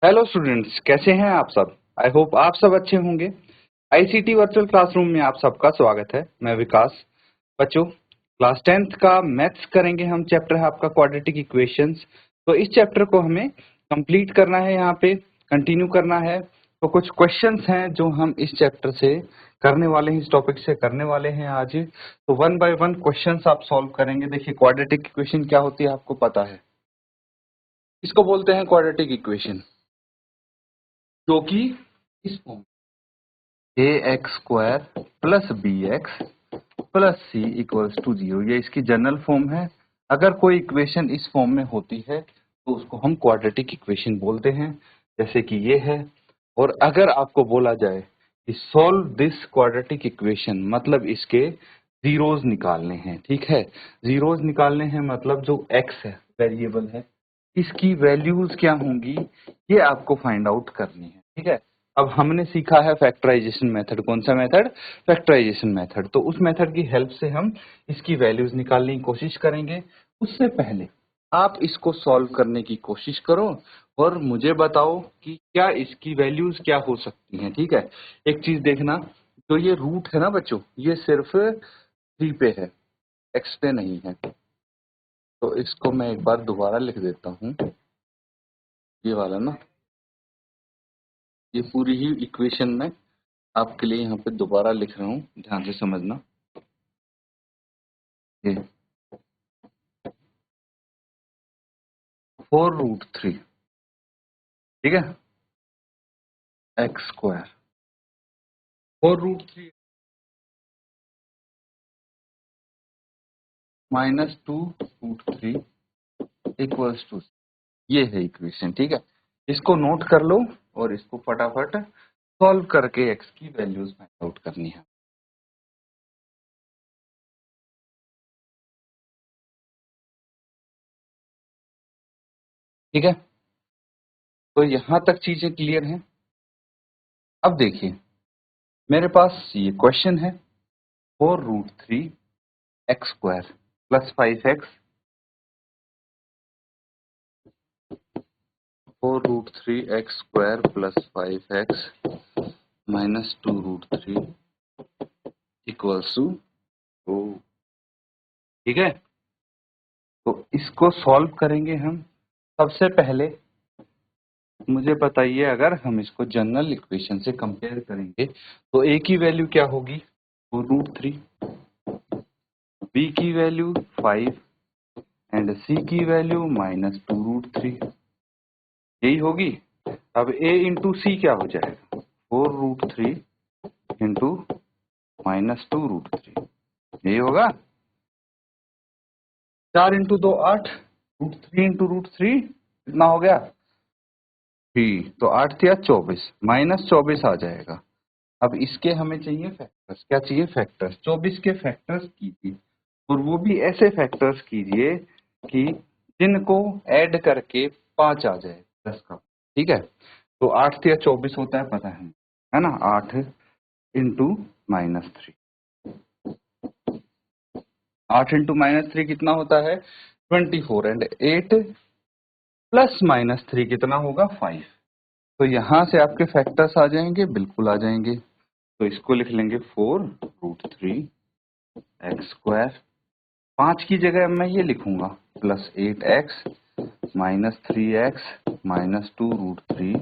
Hello students, कैसे हैं आप सब। आई होप आप सब अच्छे होंगे। आईसीटी वर्चुअल क्लासरूम में आप सबका स्वागत है। मैं विकास। बच्चों, क्लास 10th का मैथ्स करेंगे हम। चैप्टर है आपका क्वाड्रेटिक इक्वेशंस। तो इस चैप्टर को हमें कंप्लीट करना है, यहाँ पे कंटिन्यू करना है। तो कुछ क्वेश्चंस हैं जो हम इस चैप्टर से करने वाले हैं, इस टॉपिक से करने वाले हैं आज। तो वन बाय वन क्वेश्चंस आप सॉल्व करेंगे। देखिए, क्वाड्रेटिक इक्वेशन क्या होती है आपको पता है। इसको बोलते हैं क्वाड्रेटिक इक्वेशन, जो कि इस form ax² plus bx plus c equals to 0, ये इसकी जनरल फॉर्म है। अगर कोई इक्वेशन इस फॉर्म में होती है तो उसको हम क्वाड्रेटिक इक्वेशन बोलते हैं, जैसे कि ये है। और अगर आपको बोला जाए कि सॉल्व दिस क्वाड्रेटिक इक्वेशन, मतलब इसके जीरोस निकालने हैं। ठीक है, जीरोस निकालने हैं मतलब जो x है, वेरिएबल है, इसकी वैल्यूज क्या होंगी ये आपको फाइंड आउट करनी है। ठीक है, अब हमने सीखा है फैक्टराइजेशन मेथड। कौन सा मेथड? Factorisation method. तो उस मेथड की हेल्प से हम इसकी वैल्यूज निकालने की कोशिश करेंगे। उससे पहले आप इसको सॉल्व करने की कोशिश करो और मुझे बताओ कि क्या इसकी वैल्यूज क्या हो सकती हैं। ठीक है, एक चीज देखना, जो ये रूट है ना बच्चों, ये सिर्फ 3 पे है, x पे नहीं है। तो इसको मैं एक बार दोबारा लिख देता हूँ, ये वाला ना, ये पूरी ही इक्वेशन में आपके लिए यहाँ पे दोबारा लिख रहा हूँ, ध्यान से समझना। ये 4√3, ठीक है, x² 4√3 माइनस 2√3 इक्वल्स टू, ये है इक्वेशन। ठीक है, इसको नोट कर लो और इसको फटाफट सॉल्व करके x की वैल्यूज फाइंड आउट करनी है। ठीक है, तो यहां तक चीजें क्लियर हैं। अब देखिए, मेरे पास ये क्वेश्चन है 4√3 x² plus 5x, 4√3 x² plus 5x minus 2√3 equals to 2। ठीक है, तो इसको सॉल्व करेंगे हम। सबसे पहले मुझे बताइए, अगर हम इसको जनरल इक्वेशन से कंपेयर करेंगे तो a की वैल्यू क्या होगी? 4√3, b की वैल्यू 5 एंड c की वैल्यू माइनस 2√3, यही होगी। अब a इंटू सी क्या हो जाएगा? 4√3 इंटू माइनस 2√3, यही होगा। 4 इंटू 2 8, √3 इंटू √3 कितना हो गया? 3। तो 8 या 24, माइनस 24 आ जाएगा। अब इसके हमें चाहिए फैक्टर्स। क्या चाहिए? फैक्टर्स। 24 के फैक्टर्स कीजिए, और वो भी ऐसे फैक्टर्स कीजिए कि जिनको ऐड करके 5 आ जाए 10 का। ठीक है, तो 8 या 24 होता है, पता है ना। 8 इंटू माइनस 3, 8 इंटू माइनस 3 कितना होता है? 24 एंड 8 प्लस माइनस 3 कितना होगा? 5। तो यहाँ से आपके फैक्टर्स आ जाएंगे, बिल्कुल आ जाएंगे। तो इसको लिख लेंगे 4√3 x², 5 की जगह मैं ये लिखूंगा plus 8x minus 3x minus 2√3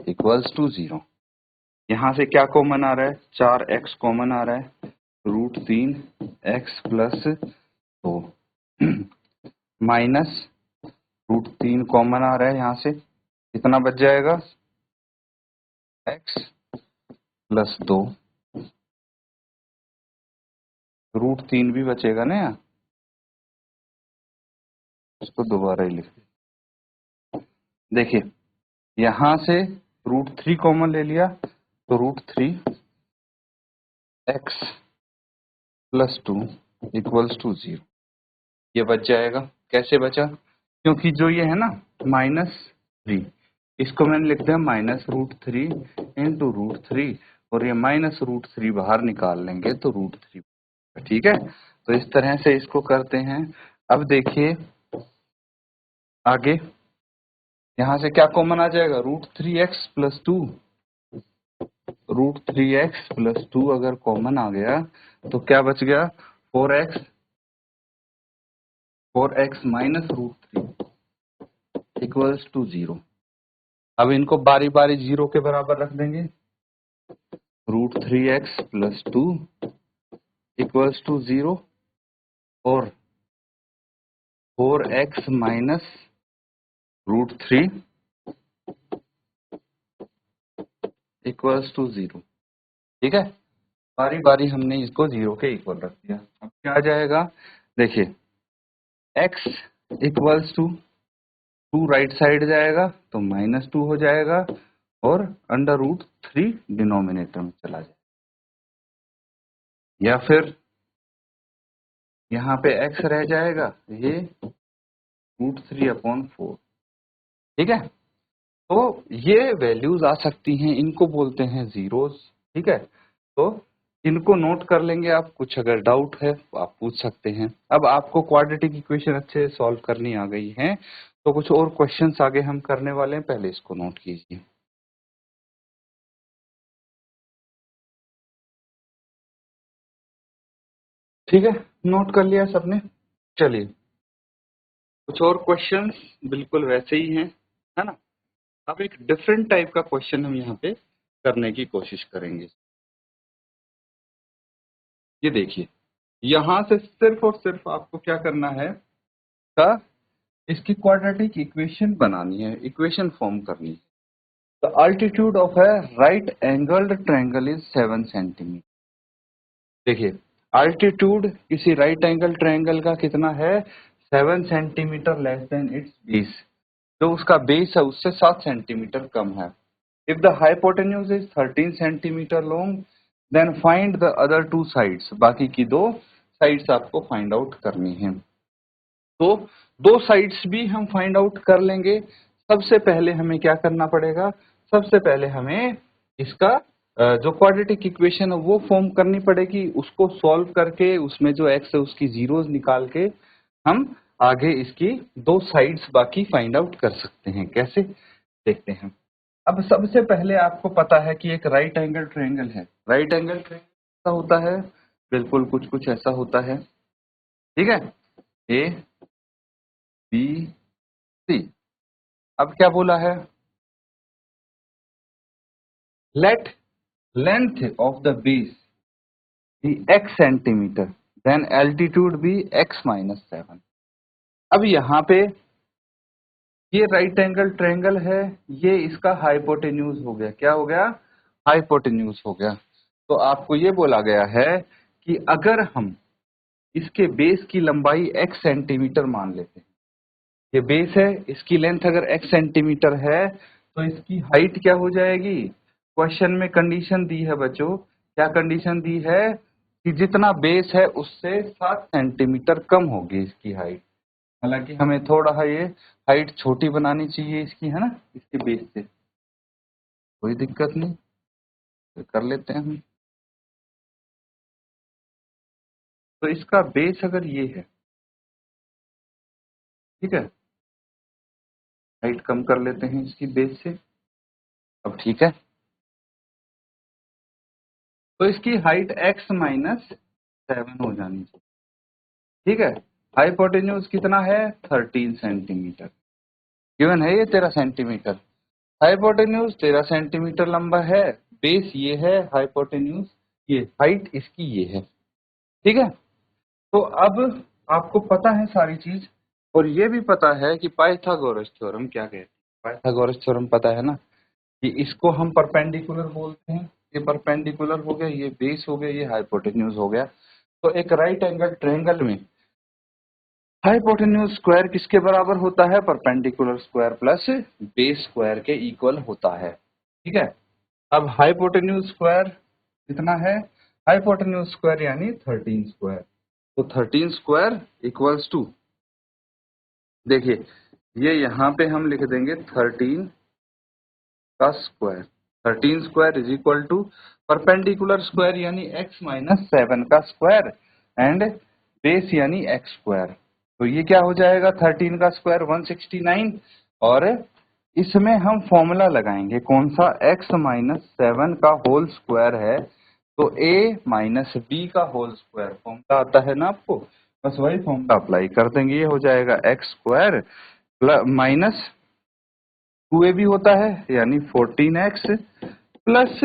equals to 0। यहाँ से क्या कॉमन आ रहा है? 4x कॉमन आ रहा है, √3x प्लस 2 माइनस √3 कॉमन आ रहा है, यहाँ से कितना बच जाएगा? x प्लस 2, √3 भी बचेगा ना यहाँ, इसको दोबारा ही लिख देखिए, यहां से √3 कॉमन ले लिया तो √3 x प्लस 2 इक्वल्स टू 0, ये बच जाएगा। कैसे बचा? क्योंकि जो ये है ना -3, इसको मैंने लिख दिया -√3 इंटू √3, और ये -√3 बाहर निकाल लेंगे तो √3। ठीक है, तो इस तरह से इसको करते हैं। अब देखिए आगे, यहां से क्या कॉमन आ जाएगा, √3x+2, √3x+2 अगर कॉमन आ गया तो क्या बच गया, 4x माइनस √3 इक्वल्स टू 0। अब इनको बारी बारी 0 के बराबर रख देंगे, √3x+2 इक्वल्स टू 0 और 4x माइनस √3 इक्वल्स टू 0। ठीक है, बारी बारी हमने इसको 0 के इक्वल रख दिया। अब क्या आ जाएगा, देखिए x equals to 2 right side जाएगा तो -2 हो जाएगा और √3 डिनोमिनेटर में चला जाएगा, या फिर यहाँ पे x रह जाएगा, ये √3/4। ठीक है, तो ये वैल्यूज आ सकती हैं, इनको बोलते हैं जीरोस। ठीक है, तो इनको नोट कर लेंगे आप, कुछ अगर डाउट है तो आप पूछ सकते हैं। अब आपको क्वाड्रेटिक इक्वेशन अच्छे से सॉल्व करनी आ गई है, तो कुछ और क्वेश्चंस आगे हम करने वाले हैं, पहले इसको नोट कीजिए। ठीक है, नोट कर लिया सबने। चलिए कुछ और क्वेश्चंस बिल्कुल वैसे ही हैं, है ना। अब एक डिफरेंट टाइप का क्वेश्चन हम यहाँ पे करने की कोशिश करेंगे। ये देखिए, यहां से सिर्फ और सिर्फ आपको क्या करना है, का इसकी क्वाड्रेटिक इक्वेशन बनानी है, इक्वेशन फॉर्म करनी है। The altitude of a right angled triangle is 7 centimetre. देखिए, अल्टीट्यूड किसी राइट एंगल ट्रायंगल का कितना है, 7 centimetre less than its base. जो उसका बेस है उससे 7 सेंटीमीटर कम है। If the hypotenuse is 13 centimetre long then find the other 2 sides. बाकी की 2 साइड्स आपको फाइंड आउट करनी है। तो 2 साइड्स भी हम फाइंड आउट कर लेंगे। सबसे पहले हमें क्या करना पड़ेगा, सबसे पहले हमें इसका जो क्वाड्रेटिक इक्वेशन है वो फॉर्म करनी पड़ेगी। उसको सॉल्व करके उसमें जो x है उसकी जीरोस निकाल के हम आगे इसकी 2 साइड्स बाकी फाइंड आउट कर सकते हैं। कैसे, देखते हैं। अब सबसे पहले आपको पता है कि एक राइट एंगल ट्रायंगल है। राइट एंगल ट्रायंगल ऐसा होता है, बिल्कुल कुछ कुछ ऐसा होता है। ठीक है, ए बी सी। अब क्या बोला है, let length of the base be x centimetre then altitude be x-7। अब यहाँ पे ये राइट एंगल ट्रायंगल है, ये इसका हाइपोटेन्यूज हो गया। क्या हो गया, हाइपोटेन्यूज हो गया। तो आपको ये बोला गया है कि अगर हम इसके बेस की लंबाई x सेंटीमीटर मान लेते हैं, ये बेस है, इसकी लेंथ अगर x सेंटीमीटर है तो इसकी हाइट क्या हो जाएगी। क्वेश्चन में कंडीशन दी है बच्चों, क्या कंडीशन दी है कि जितना बेस है उससे 7 सेंटीमीटर कम होगी इसकी हाइट। हालांकि हमें थोड़ा ये हाइट छोटी बनानी चाहिए इसकी, है ना, इसके बेस से। कोई दिक्कत नहीं, तो कर लेते हैं हम। तो इसका बेस अगर ये है, ठीक है, हाइट कम कर लेते हैं इसकी बेस से। अब ठीक है, तो इसकी हाइट x-7 हो जानी चाहिए। ठीक है, हाइपोटेन्यूज कितना है, 13 सेंटीमीटर। गिवन है ये 13 सेंटीमीटर। हाइपोटेन्यूज 13 सेंटीमीटर लंबा है, बेस ये है, हाइपोटेन्यूज ये, हाइट इसकी ये है। ठीक है, तो अब आपको पता है सारी चीज, और ये भी पता है कि पाइथागोरस थ्योरम क्या कहते हैं। पाइथागोरस थ्योरम पता है ना, कि इसको हम परपेंडिकुलर बोलते हैं। ये परपेंडिकुलर हो गया, ये बेस हो गया, ये हाइपोटेन्यूज हो गया। तो एक राइट एंगल ट्रायंगल में हाइपोटेन्यूज स्क्वायर किसके बराबर होता है, perpendicular square plus base square के इक्वल होता है। ठीक है, अब हाइपोटेन्यूज स्क्वायर कितना है, हाइपोटेन्यूज स्क्वायर यानी 13 स्क्वायर। तो 13 स्क्वायर इक्वल्स टू, देखिए ये यहाँ पे हम लिख देंगे 13 का square. 13 square is equal to perpendicular square यानी x-7 का स्क्वायर एंड बेस यानी x स्क्वायर। तो ये क्या हो जाएगा, 13 का स्क्वायर 169 और इसमें हम फॉर्मूला लगाएंगे कौन सा, x माइनस 7 का होल स्क्वायर है तो a माइनस बी का होल स्क्वायर फॉर्मूला आता है ना आपको, बस वही फॉर्मूला अप्लाई कर देंगे। ये हो जाएगा एक्स स्क्वायर माइनस 2a भी होता है यानी 14x प्लस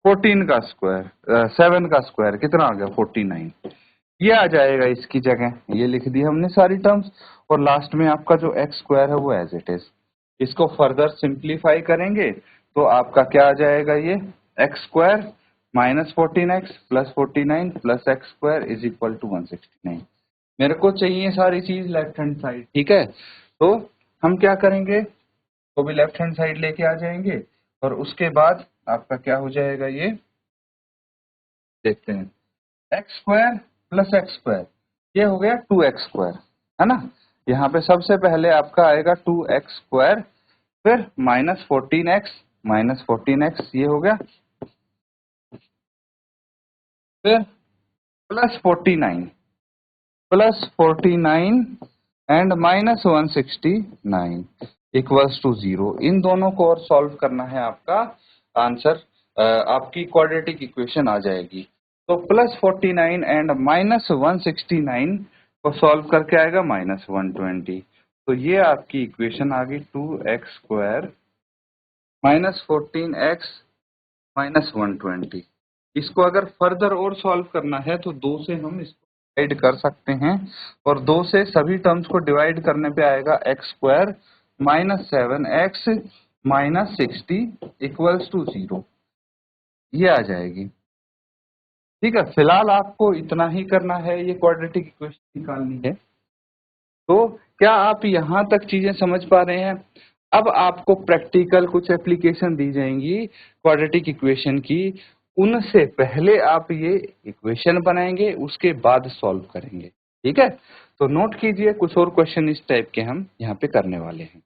14 का स्क्वायर 7 का स्क्वायर कितना आ गया 49, ये आ जाएगा इसकी जगह, ये लिख दी हमने सारी टर्म्स। और लास्ट में आपका जो एक्स स्क्वायर है वो एज इट इज। इसको फर्दर सिंप्लीफाई करेंगे तो आपका क्या आ जाएगा, ये x square minus 14x plus 49 plus x square is equal to 169। मेरे को चाहिए सारी चीज लेफ्ट हैंड साइड, ठीक है। तो हम क्या करेंगे, तो भी लेफ्ट हैंड साइड लेके आ जाएंगे और उसके बाद आपका क्या हो जाएगा, ये देखते हैं, x square plus x square ये हो गया 2x स्क्वायर, है ना। यहाँ पे सबसे पहले आपका आएगा 2x स्क्वायर, फिर माइनस 14x ये हो गया, फिर plus 49 and minus 169 equals to 0। इन दोनों को और सॉल्व करना है, आपका आंसर आपकी क्वाड्रेटिक इक्वेशन आ जाएगी। तो प्लस 49 एंड माइनस 169 को सॉल्व करके आएगा माइनस 120। तो ये आपकी इक्वेशन आ गई 2x square minus 14x minus 120। इसको अगर फर्दर और सॉल्व करना है तो 2 से हम इसको डिवाइड कर सकते हैं और 2 से सभी टर्म्स को डिवाइड करने पे आएगा x square minus 7x minus 60 equals to 0, ये आ जाएगी। ठीक है, फिलहाल आपको इतना ही करना है, ये क्वाड्रेटिक इक्वेशन निकालनी है। तो क्या आप यहाँ तक चीजें समझ पा रहे हैं? अब आपको प्रैक्टिकल कुछ एप्लीकेशन दी जाएंगी क्वाड्रेटिक इक्वेशन की, उनसे पहले आप ये इक्वेशन बनाएंगे उसके बाद सॉल्व करेंगे। ठीक है, तो नोट कीजिए कुछ और क्वेश्चन इस टाइप के हम यहाँ पे करने वाले हैं।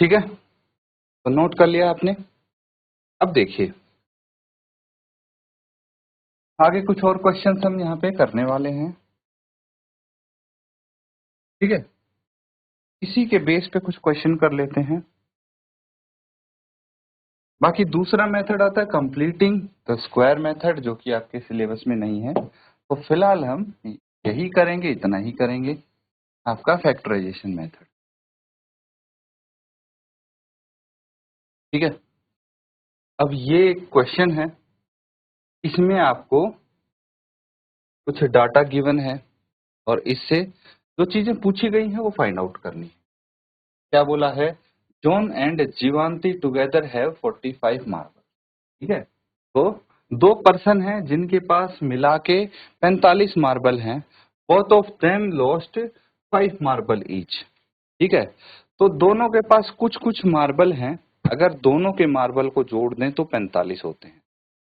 ठीक है, तो नोट कर लिया आपने। अब देखिए आगे कुछ और क्वेश्चन हम यहाँ पे करने वाले हैं। ठीक है, इसी के बेस पे कुछ क्वेश्चन कर लेते हैं। बाकी दूसरा मेथड आता है कंप्लीटिंग द स्क्वायर मेथड, जो कि आपके सिलेबस में नहीं है, तो फिलहाल हम यही करेंगे, इतना ही करेंगे, आपका फैक्टराइजेशन मेथड। ठीक है, अब ये एक क्वेश्चन है, इसमें आपको कुछ डाटा गिवन है और इससे जो चीजें पूछी गई हैं वो फाइंड आउट करनी है। क्या बोला है, John and Jeevanti together have 45 marble. ठीक है, तो 2 पर्सन हैं जिनके पास मिला के 45 मार्बल हैं, both of them lost 5 marble each. ठीक है, तो दोनों के पास कुछ कुछ मार्बल हैं, अगर दोनों के मार्बल को जोड़ दें तो 45 होते हैं।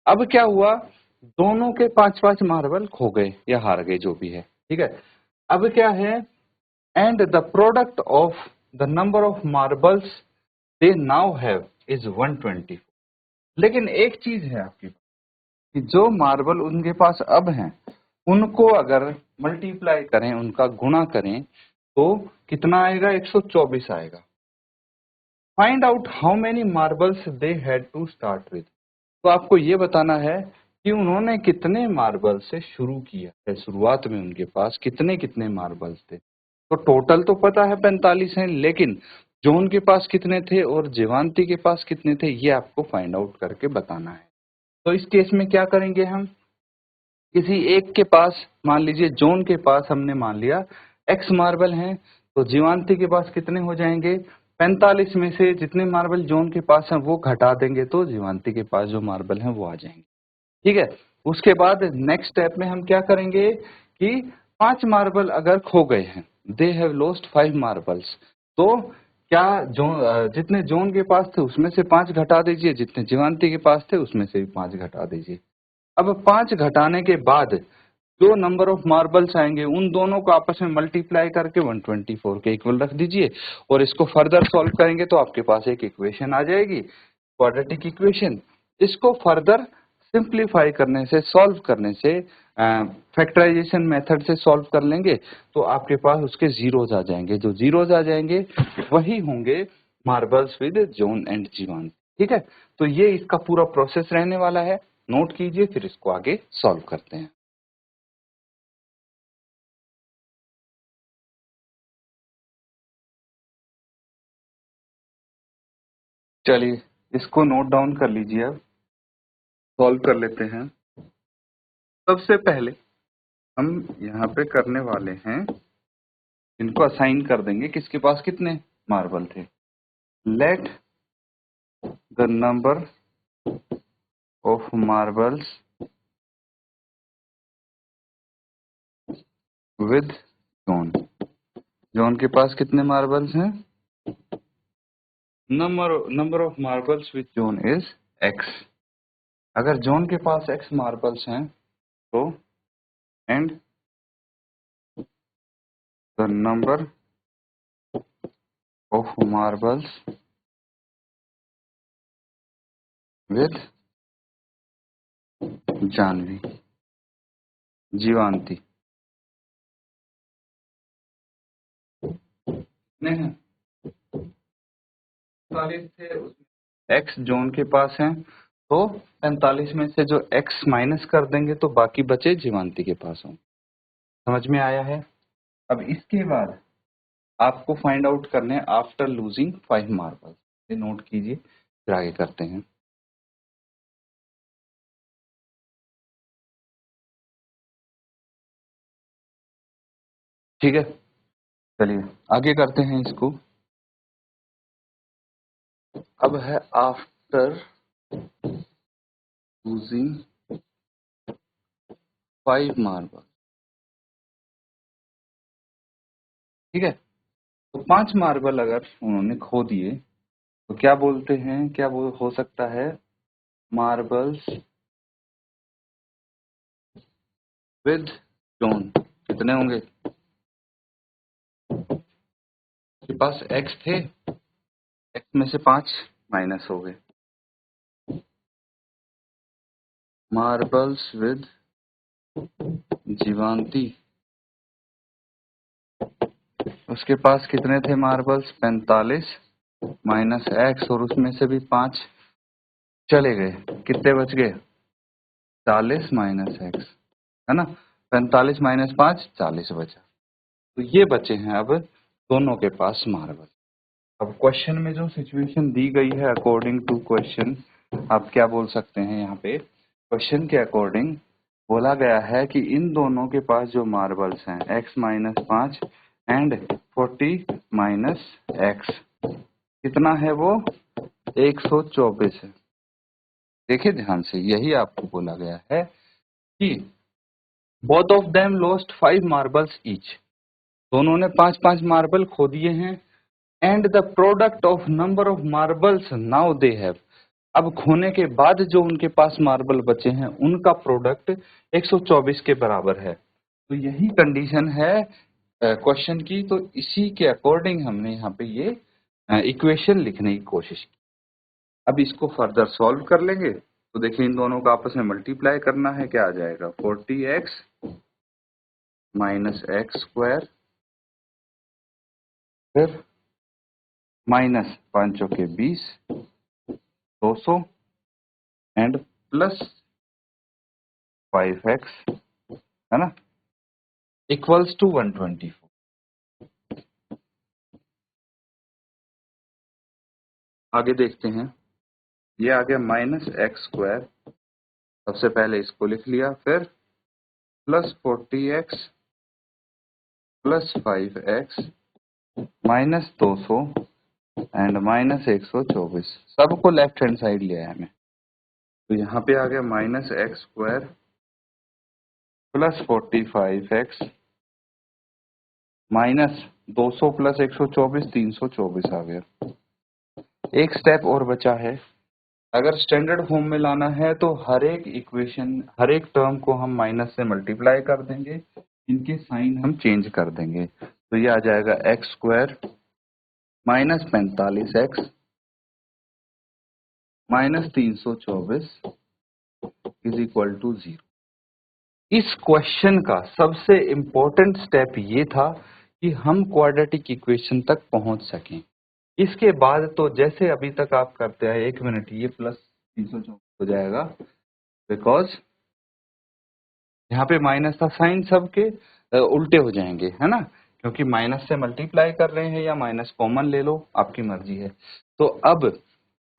अब क्या हुआ, दोनों के 5-5 मार्बल खो गए या हार गए, जो भी है। ठीक है, अब क्या है, and the product of the number of marbles they now have is 120। लेकिन एक चीज है आपकी कि जो मार्बल उनके पास अब हैं उनको अगर मल्टीप्लाई करें, उनका गुणा करें तो कितना आएगा, 124 आएगा। Find out how many marbles they had to start with. तो आपको ये बताना है कि उन्होंने कितने मार्बल से शुरू किया है, शुरुआत में उनके पास कितने कितने मार्बल्स थे। तो टोटल तो पता है 45 हैं, लेकिन जॉन के पास कितने थे और जीवांती के पास कितने थे, ये आपको फाइंड आउट करके बताना है। तो इस केस में क्या करेंगे, हम किसी एक के पास, मान लीजिए जॉन के पास हमने मान लिया एक्स मार्बल हैं, तो जीवांती के पास कितने हो जाएंगे, 45 में से जितने मार्बल जॉन के पास हैं वो घटा देंगे तो जीवांती के पास जो मार्बल हैं वो आ जाएंगे। ठीक है, उसके बाद नेक्स्ट स्टेप में हम क्या करेंगे कि 5 मार्बल अगर खो गए हैं, दे हैव लॉस्ट 5 मार्बल्स, तो क्या जो जितने जॉन के पास थे उसमें से 5 घटा दीजिए, जितने जीवांती के पास थे उसमें से भी 5 घटा दीजिए। अब 5 घटाने के बाद जो नंबर ऑफ मार्बल्स आएंगे उन दोनों को आपस में मल्टीप्लाई करके 124 के इक्वल रख दीजिए और इसको फर्दर सॉल्व करेंगे तो आपके पास एक इक्वेशन आ जाएगी, क्वाड्रेटिक इक्वेशन। इसको फर्दर सिंप्लीफाई करने से, सॉल्व करने से, फैक्टराइजेशन मेथड से सॉल्व कर लेंगे तो आपके पास उसके जीरोज आ जाएंगे। जो जीरोज आ जाएंगे वही होंगे मार्बल्स विद जॉन एंड जीवान। ठीक है, तो ये इसका पूरा प्रोसेस रहने वाला है, नोट कीजिए, फिर इसको आगे सॉल्व करते हैं। चलिए इसको नोट डाउन कर लीजिए, अब सॉल्व कर लेते हैं। सबसे पहले हम यहाँ पे करने वाले हैं, इनको असाइन कर देंगे किसके पास कितने मार्बल थे। Let the number of marbles with John. John के पास कितने मार्बल्स हैं? Number of marbles with John is x. अगर जॉन के पास एक्स मार्बल्स हैं तो and the number of marbles with Janvi, Jeevanti, कितने हैं? 45 थे, उसमें एक्स जॉन के पास हैं तो 45 में से जो एक्स माइनस कर देंगे तो बाकी बचे जीवांती के पास हों। समझ में आया है? अब इसके बाद आपको फाइंड आउट करने हैं आफ्टर लूजिंग 5 मार्बल। ये नोट कीजिए, फिर आगे करते हैं। ठीक है, चलिए आगे करते हैं इसको। अब है आफ्टर लूजिंग 5 मार्बल। ठीक है, तो 5 मार्बल अगर उन्होंने खो दिए तो क्या बोलते हैं, क्या वो हो सकता है? मार्बल्स विद जॉन कितने होंगे? के पास एक्स थे, एक्स में से 5 माइनस हो गए। मार्बल्स विद जीवांती, उसके पास कितने थे मार्बल्स? 45 माइनस एक्स, और उसमें से भी 5 चले गए, कितने बच गए? 40 माइनस एक्स, है ना। 45 माइनस 5 40 बचा, तो ये बचे हैं अब दोनों के पास मार्बल। अब क्वेश्चन में जो सिचुएशन दी गई है अकॉर्डिंग टू क्वेश्चन, आप क्या बोल सकते हैं? यहाँ पे क्वेश्चन के अकॉर्डिंग बोला गया है कि इन दोनों के पास जो मार्बल्स हैं x minus 5 and 40 minus x, कितना है वो? 124 है। देखिए ध्यान से, यही आपको बोला गया है कि both of them lost 5 marbles each, दोनों ने 5-5 मार्बल खो दिए हैं। And the product of number of marbles now they have, अब खोने के बाद जो उनके पास मार्बल बचे हैं उनका प्रोडक्ट 124 के बराबर है। तो यही कंडीशन है क्वेश्चन की, तो इसी के अकॉर्डिंग हमने यहाँ पे ये इक्वेशन लिखने की कोशिश की। अब इसको फर्दर सॉल्व कर लेंगे तो देखिए इन दोनों को आपस में मल्टीप्लाई करना है, क्या आ जाएगा? 40x माइनस एक्स स्क्वायर, फिर माइनस 5 चौके 20, 200 एंड प्लस 5x, है ना, इक्वल्स टू 124। आगे देखते हैं, ये आ गया माइनस एक्स स्क्वायर, सबसे पहले इसको लिख लिया, फिर plus 40x plus 5x minus 200 and minus 124, सबको लेफ्ट हैंड साइड लिया है हमें। तो यहाँ पे आ गया minus x square plus 45x minus 200 plus 124, 324 आ गया। एक स्टेप और बचा है, अगर स्टैंडर्ड फॉर्म में लाना है तो हर एक इक्वेशन, हर एक टर्म को हम माइनस से मल्टीप्लाई कर देंगे, इनके साइन हम चेंज कर देंगे। तो ये आ जाएगा x square minus 45x minus 324 is equal to 0। इस क्वेश्चन का सबसे इंपॉर्टेंट स्टेप ये था कि हम क्वाड्रेटिक इक्वेशन तक पहुंच सकें। इसके बाद तो जैसे अभी तक आप करते हैं, 1 मिनट, ये प्लस 324 हो जाएगा, बिकॉज यहाँ पे माइनस था, साइन सबके उल्टे हो जाएंगे, है ना, क्योंकि माइनस से मल्टीप्लाई कर रहे हैं, या माइनस कॉमन ले लो, आपकी मर्जी है। तो अब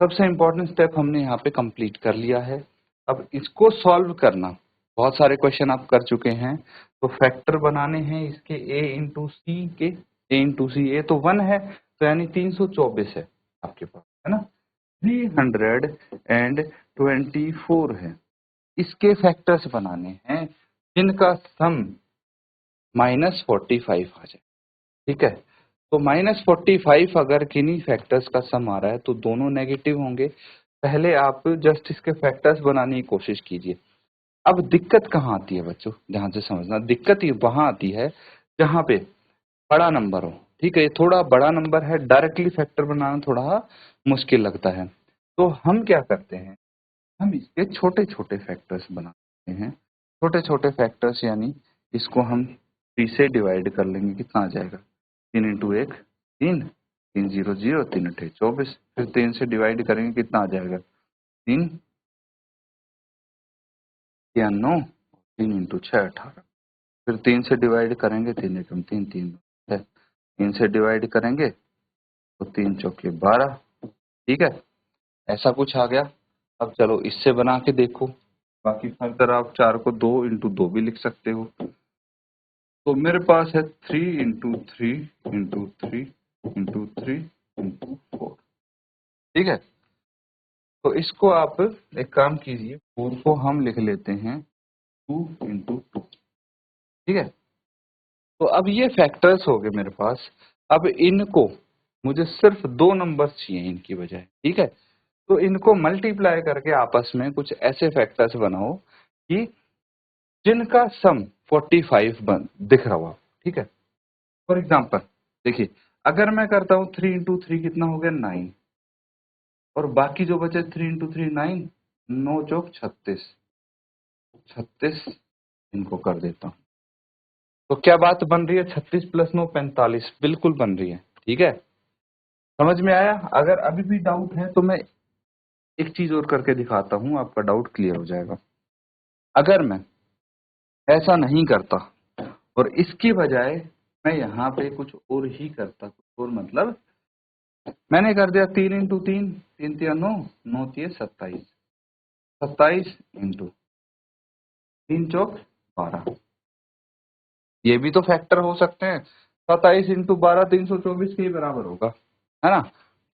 सबसे इंपॉर्टेंट स्टेप हमने यहाँ पे कंप्लीट कर लिया है। अब इसको सॉल्व करना, बहुत सारे क्वेश्चन आप कर चुके हैं, तो फैक्टर बनाने हैं इसके a इंटू सी के, a इंटू सी, ए तो 1 है, तो यानी 324 है आपके पास, है ना, 324 है। इसके फैक्टर्स बनाने हैं जिनका सम -45 आ जाए, ठीक है। तो -45 अगर किन्हीं फैक्टर्स का सम आ रहा है तो दोनों नेगेटिव होंगे। पहले आप जस्ट इसके फैक्टर्स बनाने की कोशिश कीजिए। अब दिक्कत कहाँ आती है बच्चों, ध्यान से समझना, दिक्कत ये वहां आती है जहां पे बड़ा नंबर हो, ठीक है। ये थोड़ा बड़ा नंबर है, डायरेक्टली फैक्टर बनाना थोड़ा मुश्किल लगता है। तो हम क्या करते हैं, हम इसके छोटे छोटे फैक्टर्स बनाते हैं। छोटे छोटे फैक्टर्स यानी इसको हम 3 से डिवाइड कर लेंगे, कितना आ जाएगा, 3 इंटू 1 3, 3 0 0, 3 8 24, फिर 3 से डिवाइड करेंगे, कितना आ जाएगा, 3 या 9, 3 इंटू 6 18, फिर 3 से डिवाइड करेंगे, 3 एकम 3, 3 6, 3 से डिवाइड करेंगे तो 3 चौके 12, ठीक है, ऐसा कुछ आ गया। अब चलो इससे बना के देखो, बाकी फर्दर आप 4 को 2 इंटू 2 भी लिख सकते हो। तो मेरे पास है 3 इंटू 3 इंटू 3 इंटू 3 इंटू 4, ठीक है। तो इसको आप एक काम कीजिए, 4 को हम लिख लेते हैं 2 इंटू 2, ठीक है। तो अब ये फैक्टर्स हो गए मेरे पास। अब इनको मुझे सिर्फ 2 नंबर्स चाहिए इनकी बजाय, ठीक है। तो इनको मल्टीप्लाई करके आपस में कुछ ऐसे फैक्टर्स बनाओ कि जिनका सम 45 दिख रहा हो, ठीक है। फॉर एग्जाम्पल देखिए, अगर मैं करता हूँ 3 इंटू 3 कितना हो गया, 9, और बाकी जो बचे 3 इंटू 3 9, 9 चौक 36, 36 इनको कर देता हूँ। तो क्या बात बन रही है, 36 प्लस 9 45, बिल्कुल बन रही है, ठीक है। समझ में आया? अगर अभी भी डाउट है तो मैं एक चीज और करके दिखाता हूँ, आपका डाउट क्लियर हो जाएगा। अगर मैं ऐसा नहीं करता और इसकी बजाय मैं यहाँ पे कुछ और ही करता, कुछ और मतलब मैंने कर दिया 3 इंटू 3, 3 3 9, 9 3 27, 27 इंटू 3 चौक 12, ये भी तो फैक्टर हो सकते हैं। 27 इंटू 12 324 के बराबर होगा, है ना।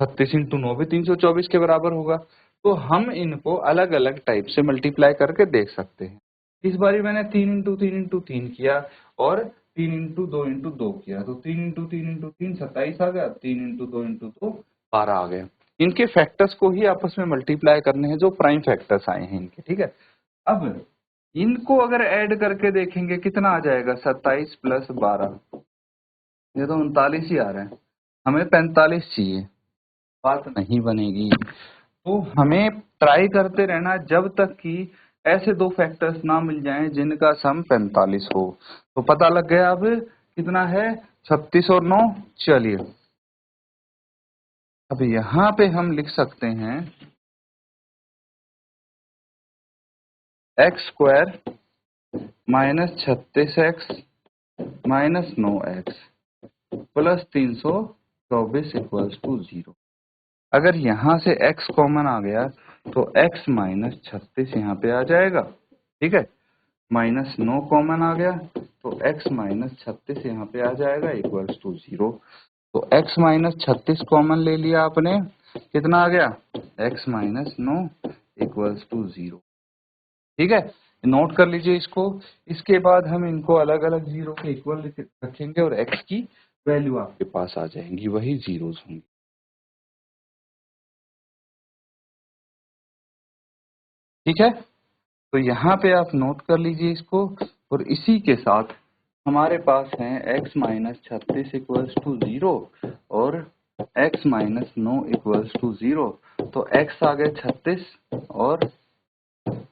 36 इंटू 9 भी 324 के बराबर होगा। तो हम इनको अलग अलग टाइप से मल्टीप्लाई करके देख सकते हैं। इस बारी मैंने 3 इंटू 3 इंटू 3 किया और 3 इंटू 2 इंटू 2 किया, तो 3 इंटू 3 इंटू 3 27 आ गया, 3 इंटू 2 इंटू 2 12 आ गया। इनके फैक्टर्स को ही आपस में मल्टीप्लाई करने हैं, जो प्राइम फैक्टर्स आए हैं इनके, ठीक है। अब इनको अगर ऐड करके देखेंगे कितना आ जाएगा, 27 प्लस 12, ये तो 39 ही आ रहा है, हमें 45 चाहिए, बात नहीं बनेगी। तो हमें ट्राई करते रहना जब तक कि ऐसे 2 फैक्टर्स ना मिल जाएं जिनका सम 45 हो। तो पता लग गया अब कितना है, 36 और 9। चलिए अब यहाँ पे हम लिख सकते हैं x square minus 36x minus 9x plus 324 equals to 0। अगर यहाँ से x कॉमन आ गया तो x माइनस 36 यहाँ पे आ जाएगा, ठीक है। माइनस 9 कॉमन आ गया तो x माइनस 36 यहाँ पे आ जाएगा इक्वल्स टू 0। तो x माइनस 36 कॉमन ले लिया आपने, कितना आ गया, x माइनस 9 इक्वल्स टू 0, ठीक है। नोट कर लीजिए इसको। इसके बाद हम इनको अलग अलग 0 के इक्वल रखेंगे और x की वैल्यू आपके पास आ जाएंगी, वही जीरोस होंगी, ठीक है। तो यहाँ पे आप नोट कर लीजिए इसको, और इसी के साथ हमारे पास है x माइनस 36 इक्वल्स टू 0 और x माइनस 9 इक्वल्स टू 0। तो x आ गया 36 और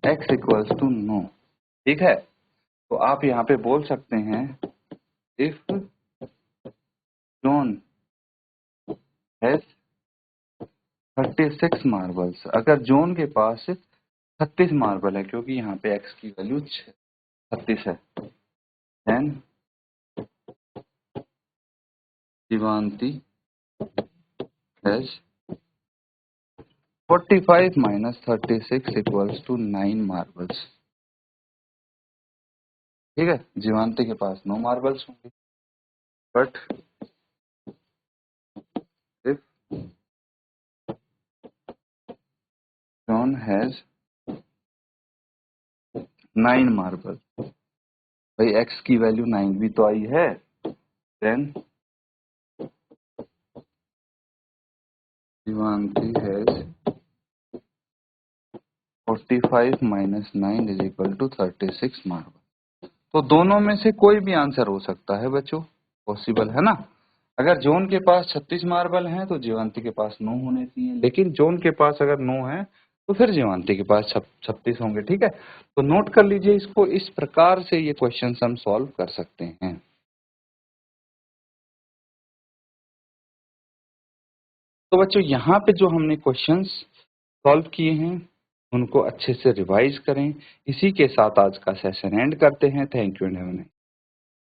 x इक्वल्स टू नो। ठीक है, तो आप यहाँ पे बोल सकते हैं इफ जॉन हैज 36 मार्बल्स, अगर जॉन के पास 36 मार्बल है, क्योंकि यहाँ पे x की वैल्यू 36 है, then Shivanti has 45 minus 36 equals to 9 marbles. ठीक है, जीवांती के पास 9 मार्बल्स होंगे, but if John has 9 marble, भाई x की वैल्यू 9 भी तो आई है, then Shivanti has 45 minus 9 is equal to 36 marble. तो दोनों में से कोई भी आंसर हो सकता है बच्चों, पॉसिबल है ना। अगर जॉन के पास 36 मार्बल हैं तो जीवांती के पास 9 होने चाहिए, लेकिन जॉन के पास अगर 9 है तो फिर जीवांती के पास 36 होंगे। ठीक है, तो नोट कर लीजिए इसको, इस प्रकार से ये क्वेश्चन हम सॉल्व कर सकते हैं। तो बच्चों यहाँ पे जो हमने क्वेश्चंस सॉल्व किए हैं उनको अच्छे से रिवाइज करें। इसी के साथ आज का सेशन एंड करते हैं। Thank you and have a nice day.